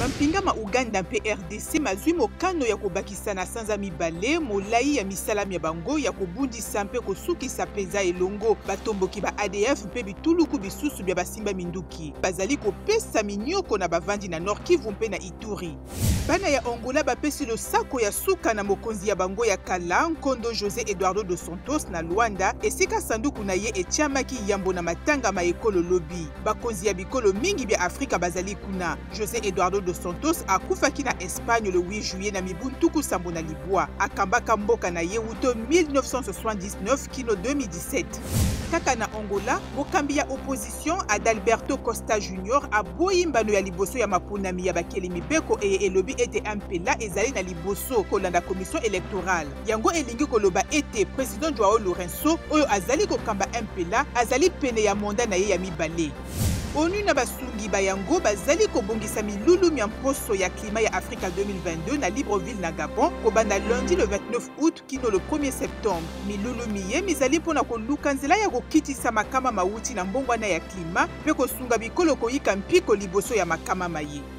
Bampingama Uganda mpe RDC mazwi mokano ya kobakisa na sanza mibale molai ya misalami ya bango ya kobundisa mpe kosukisa penza elongo batomboki ba ADF mpe bituluku bisusu bya basimba minduki bazali kopesa minyoko na bavandi na Nord Kivu mpe na Ituri. Bana ya Angola bapesi losako ya suka na mokonzi ya bango ya kala Nkondo José Eduardo dos Santos na Luanda esika sanduku na ye etiamaki yambo na matanga ma ekolo lobi. Bakonzi ya bikolo mingi bya Afrika bazali kuna. José Eduardo dos Santos akufaki na Espagne le 8 juillet na mibuntuku sambo na libwa. Akambaka mboka na ye wuto 1979 kino 2017. Kaka na Angola, mokambi ya opposition Adalberto Costa Junior aboyi mbano ya liboso ya mapunami ya bakeli mibeko eye elobi ete ampela ezali na liboso kolanda commission électorale. Yango elingi koloba ete président Joao Lourenço oyo azali kokamba ampela azali pene ya monda na ye ya mibale. ONU na basungi bayango bazali kobongisa milulu mya mposo ya klima ya Afrika 2022 na Libreville na Gabon kobanda lundi le 29 août kino le 1er septembre. Milulu miye mizali pona koluka nzela ya kokitisa makama mauti na mbongwana ya klima pe kosunga bikolo koyika mpiko liboso ya makama maye.